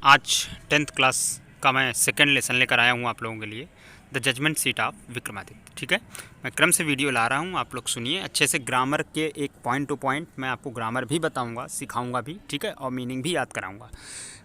आज 10th class का मैं सेकंड लेसन लेकर आया हूँ आप लोगों के लिए, the judgement seat of Vikramaditya. ठीक है, मैं क्रम से वीडियो ला रहा हूँ, आप लोग सुनिए अच्छे से। ग्रामर के एक पॉइंट टू पॉइंट मैं आपको ग्रामर भी बताऊँगा, सिखाऊँगा भी, ठीक है, और मीनिंग भी याद कराऊँगा।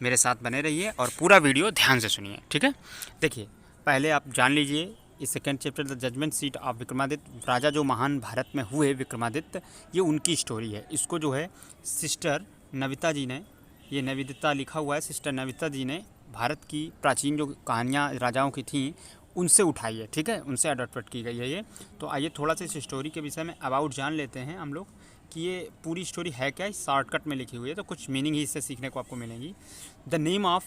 मेरे साथ बने रहिए और पूरा वीडियो ध्यान से सुनिए। ठीक है, देखिए पहले आप जान लीजिए इस second chapter the judgement seat of Vikramaditya, राजा जो महान भारत में हुए विक्रमादित्य, ये उनकी स्टोरी है। इसको जो है सिस्टर नविता जी ने, ये नविदिता लिखा हुआ है, सिस्टर नविता जी ने भारत की प्राचीन जो कहानियाँ राजाओं की थीं उनसे उठाई है। ठीक है, उनसे अडॉप्ट की गई है ये। तो आइए थोड़ा सा इस स्टोरी के विषय में अबाउट जान लेते हैं हम लोग कि ये पूरी स्टोरी है क्या। शॉर्टकट में लिखी हुई है तो कुछ मीनिंग ही इससे सीखने को आपको मिलेंगी। The name of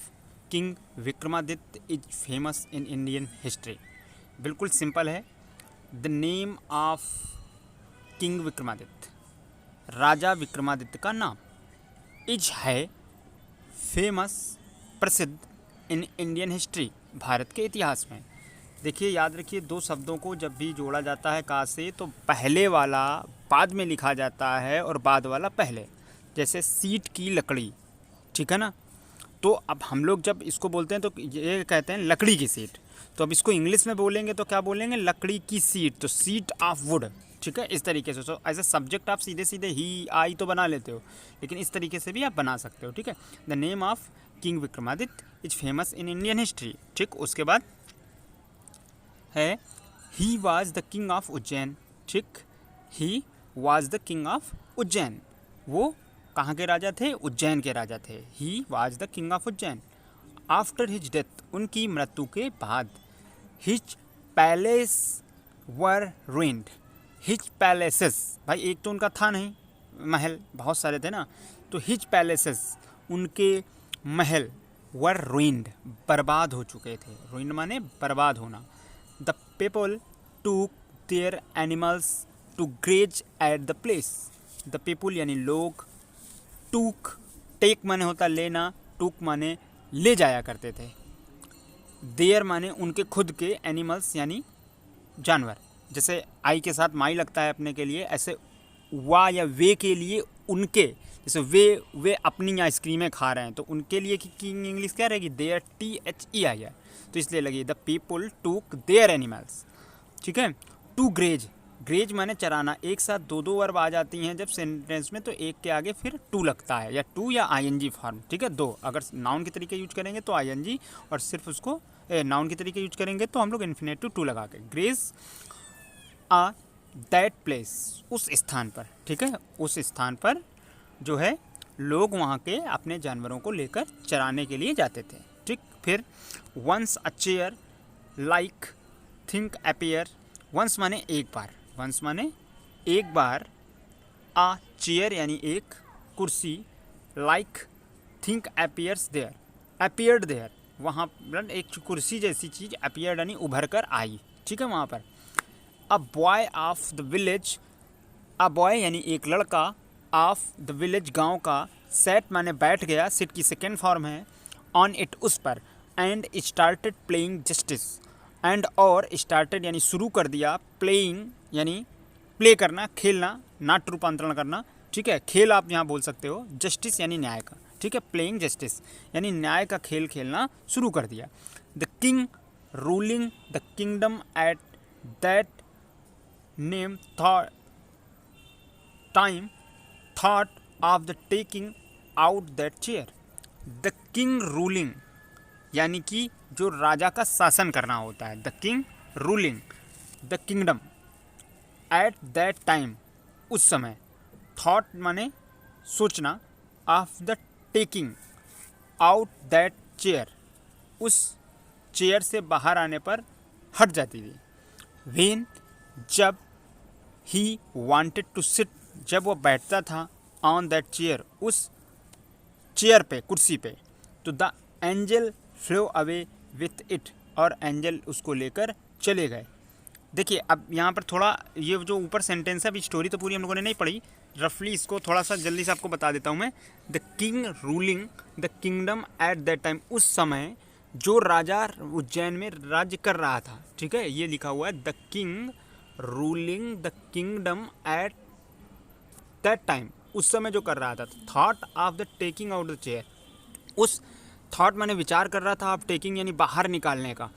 king Vikramaditya is famous in Indian history. बिल्कुल सिंपल है। The name of king Vikramaditya, राजा विक्रमादित्य का नाम, इज है फेमस, प्रसिद्ध, इन इंडियन हिस्ट्री, भारत के इतिहास में। देखिए याद रखिए, दो शब्दों को जब भी जोड़ा जाता है का से तो पहले वाला बाद में लिखा जाता है और बाद वाला पहले। जैसे सीट की लकड़ी, ठीक है ना। तो अब हम लोग जब इसको बोलते हैं तो ये कहते हैं लकड़ी की सीट। तो अब इसको इंग्लिश में बोलेंगे तो क्या बोलेंगे, लकड़ी की सीट, तो सीट ऑफ वुड। ठीक है, इस तरीके से। तो एज ए सब्जेक्ट आप सीधे सीधे ही आई तो बना लेते हो, लेकिन इस तरीके से भी आप बना सकते हो। ठीक है, the name of king Vikramaditya is famous in Indian history. ठीक, उसके बाद है he was the king of Ujjain. ठीक, he was the king of Ujjain, वो कहाँ के राजा थे, उज्जैन के राजा थे। He was the king of Ujjain. After his death, उनकी मृत्यु के बाद, his palace were ruined. His palaces, भाई एक तो उनका था नहीं महल, बहुत सारे थे ना। तो हिज पैलेसेस, उनके महल, वर रुइंड, बर्बाद हो चुके थे। रुइंड माने बर्बाद होना। The people took their animals to graze at the place. The people यानी लोग, टूक, टेक माने होता लेना, टूक माने ले जाया करते थे, देयर माने उनके खुद के, एनिमल्स यानी जानवर। जैसे आई के साथ माई लगता है अपने के लिए, ऐसे वा या वे के लिए उनके। जैसे वे अपनी आइसक्रीमें खा रहे हैं तो उनके लिए की इंग्लिश क्या रहेगी, देयर, THE आई है तो इसलिए लगी the people took their animals. ठीक है, टू ग्रेज, ग्रेज माने चराना। एक साथ दो दो वर्ब आ जाती हैं जब सेंटेंस में तो एक के आगे फिर टू लगता है, या टू या ING फॉर्म। ठीक है, दो। अगर नाउन के तरीके यूज करेंगे तो ING, और सिर्फ उसको नाउन के तरीके यूज करेंगे तो हम लोग इन्फिनेटिव टू लगा के। ग्रेज आ दैट प्लेस, उस स्थान पर। ठीक है, उस स्थान पर जो है लोग वहाँ के अपने जानवरों को लेकर चराने के लिए जाते थे। ठीक, फिर once a chair like thing appear. Once माने एक बार, वंस माने एक बार, आ चेयर यानी एक कुर्सी, like thing appears there, appeared there, वहाँ एक कुर्सी जैसी चीज़, अपीयर्ड यानी उभर कर आई। ठीक है, वहाँ पर। A boy of the village, a boy यानी एक लड़का, ऑफ द विलेज गांव का, सेट माने बैठ गया, सिट की सेकेंड फॉर्म है, ऑन इट उस पर, and started playing justice, and और स्टार्टेड यानी शुरू कर दिया, प्लेइंग यानी प्ले करना, खेलना, नाट रूपांतरण करना। ठीक है, खेल आप यहाँ बोल सकते हो, जस्टिस यानी न्याय का। ठीक है, प्लेइंग जस्टिस यानी न्याय का खेल खेलना शुरू कर दिया। The king ruling the kingdom at that name time thought of the taking out that chair. The king ruling यानी कि जो राजा का शासन करना होता है, the king ruling the kingdom at that time, उस समय, थॉट माने सोचना, of the taking out that chair, उस चेयर से बाहर आने पर हट जाती थी। व्हेन, जब, ही वांटेड टू सिट, जब वो बैठता था, ऑन दैट चेयर, उस चेयर पे, कुर्सी पे, तो the angel flew away with it, और एंजल उसको लेकर चले गए। देखिए अब यहाँ पर थोड़ा ये जो ऊपर सेंटेंस है, अभी स्टोरी तो पूरी हम लोगों ने नहीं पढ़ी, रफली इसको थोड़ा सा जल्दी से आपको बता देता हूँ मैं। The king ruling the kingdom at that time, उस समय जो राजा उज्जैन में राज्य कर रहा था। ठीक है, ये लिखा हुआ है the king ruling the kingdom at that time, उस समय जो कर रहा था। Thought of the taking out the chair, उस थॉट मैंने विचार कर रहा था आप टेकिंग यानी बाहर निकालने का,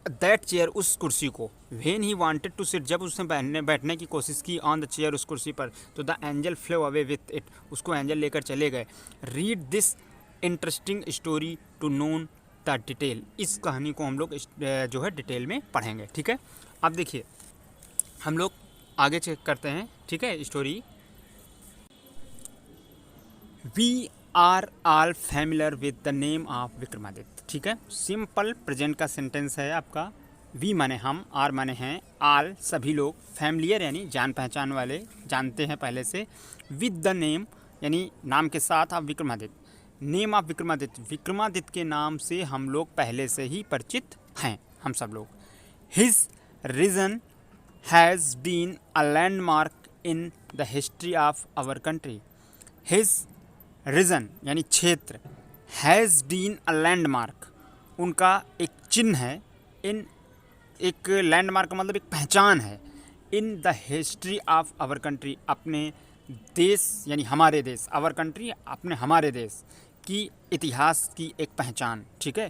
दैट चेयर उस कुर्सी को, when he wanted to sit जब उसने बैठने की कोशिश की ऑन द चेयर उस कुर्सी पर, तो the angel flew away with it, उसको एंजल लेकर चले गए। Read this interesting story to known the detail, इस कहानी को हम लोग जो है डिटेल में पढ़ेंगे, ठीक है। अब देखिए हम लोग आगे चेक करते हैं, ठीक है। Story, we are all familiar with the name of Vikramaditya, ठीक है। सिंपल प्रेजेंट का सेंटेंस है आपका। वी माने हम, आर माने हैं, ऑल सभी लोग, फैमिलियर यानी जान पहचान वाले, जानते हैं पहले से, विद द नेम यानी नाम के साथ, of Vikramaditya, name of Vikramaditya, Vikramaditya के नाम से हम लोग पहले से ही परिचित हैं, हम सब लोग। His reign has been a landmark in the history of our country. His reign यानी क्षेत्र, हैज़ बीन अ लैंडमार्क उनका एक चिन्ह है, इन एक लैंडमार्क का मतलब एक पहचान है, in the history of our country अपने देश यानी हमारे देश, आवर कंट्री अपने हमारे देश की इतिहास की एक पहचान, ठीक है।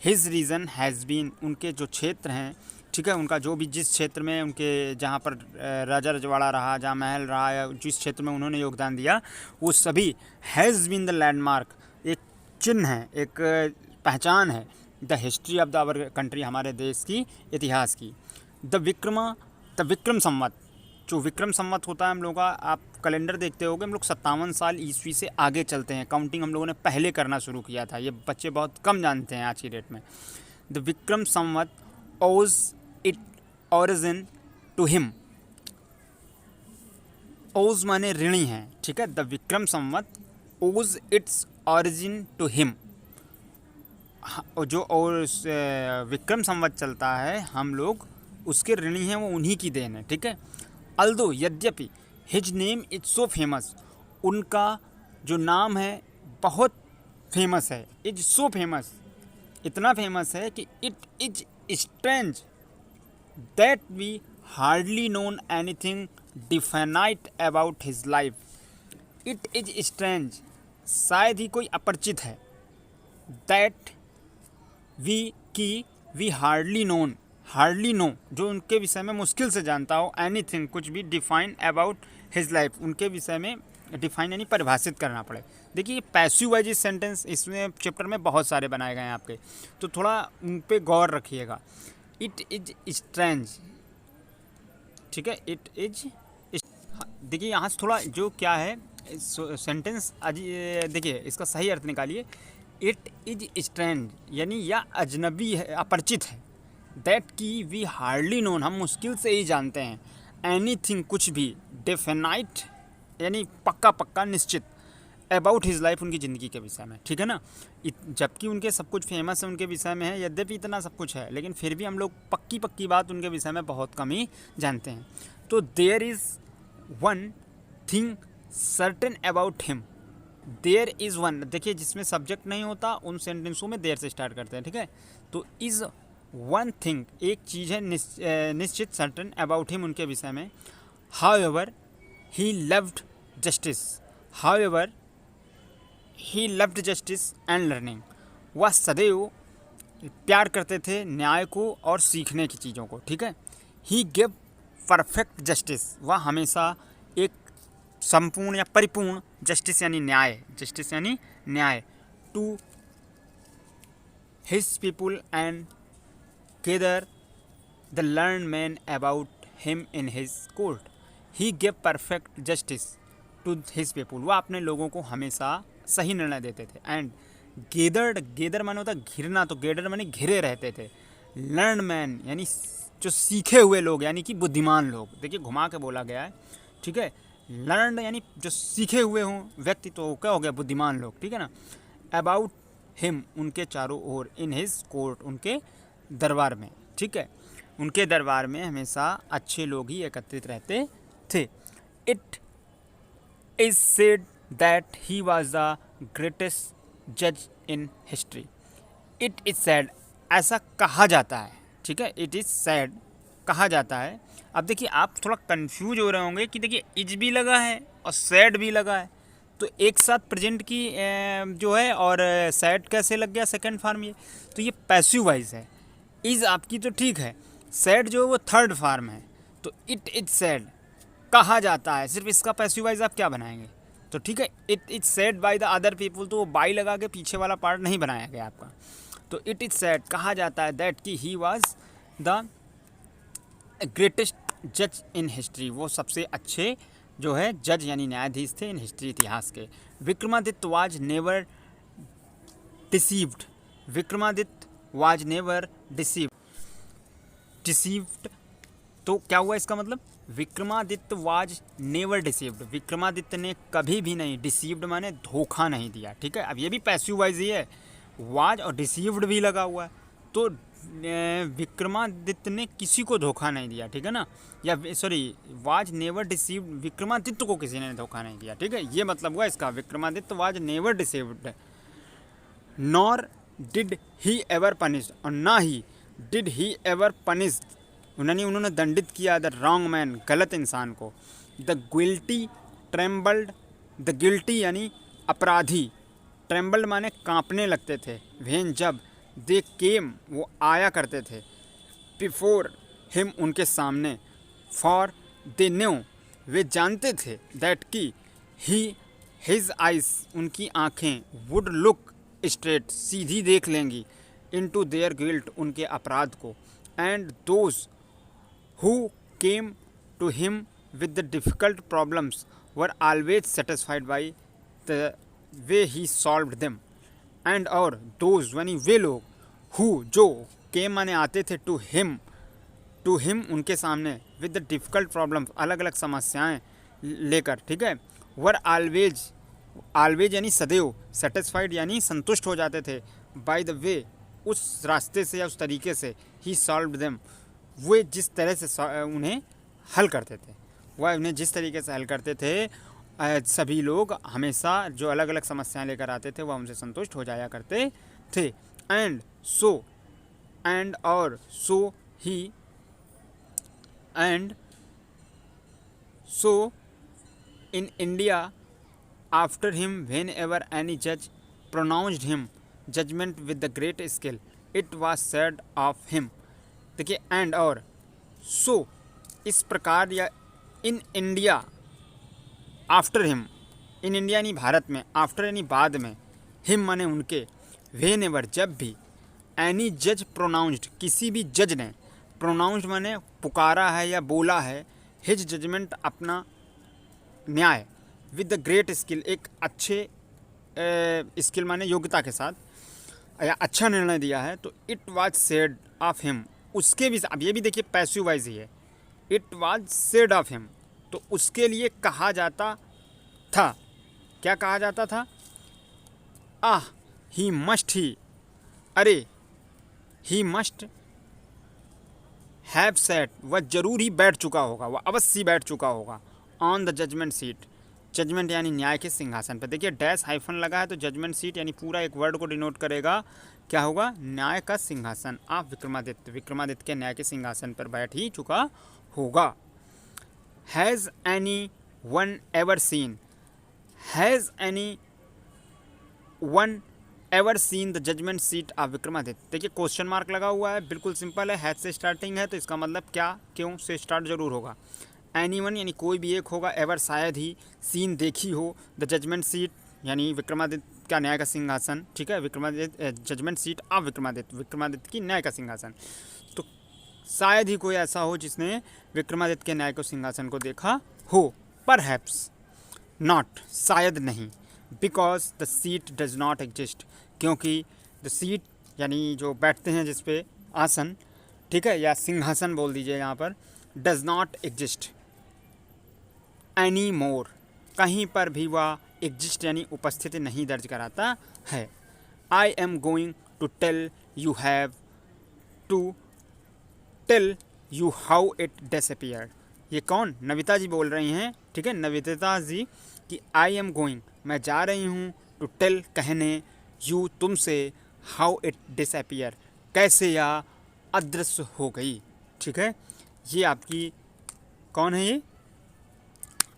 हिज रीजन हैज़ बीन उनके जो क्षेत्र हैं, ठीक है, उनका जो भी जिस क्षेत्र में उनके जहाँ पर राजा रजवाड़ा रहा, जहाँ महल रहा, या जिस क्षेत्र में उन्होंने योगदान दिया, वो सभी हैज़ बीन द लैंडमार्क एक चिन्ह है, एक पहचान है, the history of the our country हमारे देश की इतिहास की। द विक्रम संवत, जो विक्रम संवत होता है हम लोगों का, आप कैलेंडर देखते होगे, हम लोग 57 साल ईस्वी से आगे चलते हैं, काउंटिंग हम लोगों ने पहले करना शुरू किया था, ये बच्चे बहुत कम जानते हैं आज की डेट में। द विक्रम संवत ओज इट ऑरिजिन टू हिम, ओज माने ऋणी है, ठीक है। द विक्रम संवत ओज इट्स ऑरिजिन टू हिम, जो और विक्रम संवत चलता है हम लोग उसके ऋणी हैं, वो उन्हीं की देन है, ठीक है। अल्दो यद्यपि, his name is so famous, उनका जो नाम है बहुत फेमस है, इज सो फेमस इतना फेमस है कि it is strange that we hardly known anything definite about his life. It is strange शायद ही कोई अपरिचित है, दैट वी हार्डली नो जो उनके विषय में मुश्किल से जानता हो, एनीथिंग कुछ भी, डिफाइन अबाउट हिज लाइफ उनके विषय में डिफाइन यानी परिभाषित करना पड़े। देखिए पैसिव वाइज सेंटेंस इसमें चैप्टर में बहुत सारे बनाए गए हैं आपके, तो थोड़ा उन पर गौर रखिएगा। इट इज स्ट्रेंज, ठीक है, इट इज, देखिए यहाँ से थोड़ा जो क्या है सेंटेंस, देखिए इसका सही अर्थ निकालिए। इट इज स्ट्रेंज यानी या अजनबी है, अपरिचित है, दैट की वी हार्डली नोन हम मुश्किल से ही जानते हैं, एनीथिंग कुछ भी, डेफिनाइट यानी पक्का निश्चित, अबाउट हिज लाइफ उनकी ज़िंदगी के विषय में, ठीक है ना। जबकि उनके सब कुछ फेमस है उनके विषय में है, यद्यपि इतना सब कुछ है, लेकिन फिर भी हम लोग पक्की बात उनके विषय में बहुत कम ही जानते हैं। तो there is one thing certain about him, there is one, देखिए जिसमें सब्जेक्ट नहीं होता उन सेंटेंसों में देयर से स्टार्ट करते हैं, ठीक है। तो इज़ वन थिंग एक चीज़ है निश्चित, सर्टेन अबाउट हिम उनके विषय में। However he loved justice, however he loved justice and learning, वह सदैव प्यार करते थे न्याय को और सीखने की चीज़ों को, ठीक है। ही गिव परफेक्ट जस्टिस, वह हमेशा एक संपूर्ण या परिपूर्ण जस्टिस यानी न्याय to his people and gather the learn man about him in his court. He give perfect justice to his people, वह अपने लोगों को हमेशा सही निर्णय देते थे। एंड गेदर माने होता घिरना, तो गेदर माने घिरे रहते थे। लर्न मैन यानी जो सीखे हुए लोग यानी कि बुद्धिमान लोग, देखिए घुमा के बोला गया है, ठीक है। लर्न यानी जो सीखे हुए हों व्यक्ति, तो क्या हो गया, बुद्धिमान लोग, ठीक है ना। अबाउट हिम उनके चारों ओर, इन हिज कोर्ट उनके दरबार में, ठीक है, उनके दरबार में हमेशा अच्छे लोग ही एकत्रित रहते थे। It is said that he was the greatest जज in history. It is said ऐसा कहा जाता है, ठीक है, इट इज सैड कहा जाता है। अब देखिए आप थोड़ा कंफ्यूज हो रहे होंगे कि देखिए इज भी लगा है और सैड भी लगा है, तो एक साथ प्रेजेंट की जो है और सैड कैसे लग गया सेकंड फॉर्म ये, तो ये पैसिव वॉइस है। इज़ आपकी तो ठीक है, सैड जो है वो थर्ड फॉर्म है, तो इट इज सैड कहा जाता है, सिर्फ इसका पैसिव वॉइस आप क्या बनाएंगे, तो ठीक है it is said by the other people, तो वो बाई लगा के पीछे वाला पार्ट नहीं बनाया गया आपका। तो इट इज सेड कहा जाता है दैट कि ही वाज द ग्रेटेस्ट जज इन हिस्ट्री, वो सबसे अच्छे जो है जज यानी न्यायाधीश थे इन हिस्ट्री, इतिहास के। Vikramaditya was never deceived, Vikramaditya was never deceived, तो क्या हुआ इसका मतलब, Vikramaditya was never deceived, Vikramaditya ने कभी भी नहीं, डिसीव्ड माने धोखा नहीं दिया, ठीक है। अब ये भी पैसिव वॉइस ही है, वाज और डिसीव्ड भी लगा हुआ है, तो विक्रमादित्य ने किसी को धोखा नहीं दिया, ठीक है ना, या sorry was never deceived, Vikramaditya को किसी ने धोखा नहीं दिया, ठीक है, ये मतलब हुआ इसका, Vikramaditya was never deceived nor did he ever punished, और ना he did he ever punished, उन्होंने दंडित किया द रॉन्ग मैन, गलत इंसान को। The guilty trembled, the guilty यानी अपराधी, ट्रेम्बल्ड माने कांपने लगते थे, व्हेन जब, दे केम वो आया करते थे, बिफोर हिम उनके सामने, फॉर दे न्यू वे जानते थे, दैट की ही हिज आइज उनकी आँखें, वुड लुक स्ट्रेट सीधी देख लेंगी, इनटू देयर गिल्ट उनके अपराध को, and those who came to him with the difficult problems were always satisfied by the way he solved them, and और those यानी वे लोग, who जो came माने आते थे, to him उनके सामने, with the difficult problems अलग अलग समस्याएं लेकर, ठीक है, were always यानी सदैव, satisfied यानी संतुष्ट हो जाते थे, by the way उस रास्ते से या उस तरीके से, he solved them वे जिस तरह से उन्हें हल करते थे, वह उन्हें जिस तरीके से हल करते थे, सभी लोग हमेशा जो अलग अलग समस्याएं लेकर आते थे वह उनसे संतुष्ट हो जाया करते थे। एंड सो, एंड और so he, and so in India after him whenever any जज pronounced him judgement with the great skill, it was said of him, देखिए एंड और सो इस प्रकार, या in India after him, in India यानी भारत में, after यानी बाद में, हिम माने उनके, व्हेन एवर जब भी, एनी जज प्रोनाउंस्ड किसी भी जज ने, प्रोनाउंस्ड माने पुकारा है या बोला है, हिज जजमेंट अपना न्याय, विद द ग्रेट स्किल एक अच्छे स्किल माने योग्यता के साथ, या अच्छा निर्णय दिया है, तो it was said of him उसके भी, अब ये भी देखिए पैसिव वॉइस ही है, it was said of him, तो उसके लिए कहा जाता था, क्या कहा जाता था, ही मस्ट ही, अरे ही मस्ट हैव सेट, वह जरूर ही बैठ चुका होगा, वह अवश्य बैठ चुका होगा, on the judgement seat, judgement यानी न्याय के सिंहासन पर, देखिए डैश हाइफन लगा है तो जजमेंट सीट यानी पूरा एक वर्ड को डिनोट करेगा, क्या होगा, न्याय का सिंहासन, आप विक्रमादित्य, विक्रमादित्य के न्याय के सिंहासन पर बैठ ही चुका होगा। Has anyone ever seen, has anyone ever seen the judgement seat of Vikramaditya, देखिए क्वेश्चन मार्क लगा हुआ है, बिल्कुल सिंपल है, हैज से स्टार्टिंग है तो इसका मतलब क्या, क्यों से स्टार्ट जरूर होगा, एनी वन यानी कोई भी एक होगा, एवर शायद ही, सीन देखी हो, द जजमेंट सीट यानी विक्रमादित्य का न्याय का सिंहासन, ठीक है, Vikramaditya judgement seat of Vikramaditya, Vikramaditya की न्याय का सिंहासन, तो शायद ही कोई ऐसा हो जिसने विक्रमादित्य के न्याय के सिंहासन को देखा हो, परहैप्स नॉट शायद नहीं, because the seat does not exist क्योंकि द सीट यानी जो बैठते हैं जिस पे आसन, ठीक है, या सिंहासन बोल दीजिए यहाँ पर, does not exist any more, कहीं पर भी वह एग्जिस्ट यानी उपस्थिति नहीं दर्ज कराता है। I am going to tell you have to tell you how it disappeared, ये कौन, नविता जी बोल रही हैं, ठीक है, नविता जी कि आई एम गोइंग मैं जा रही हूँ, टू टेल कहने, यू तुमसे, हाउ इट डिसअपीयर कैसे या अदृश्य हो गई, ठीक है। ये आपकी कौन है, ये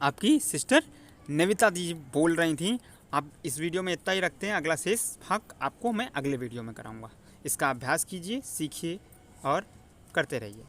आपकी सिस्टर नविता जी बोल रही थी। आप इस वीडियो में इतना ही रखते हैं, अगला शेष भाग आपको मैं अगले वीडियो में कराऊंगा। इसका अभ्यास कीजिए, सीखिए और करते रहिए।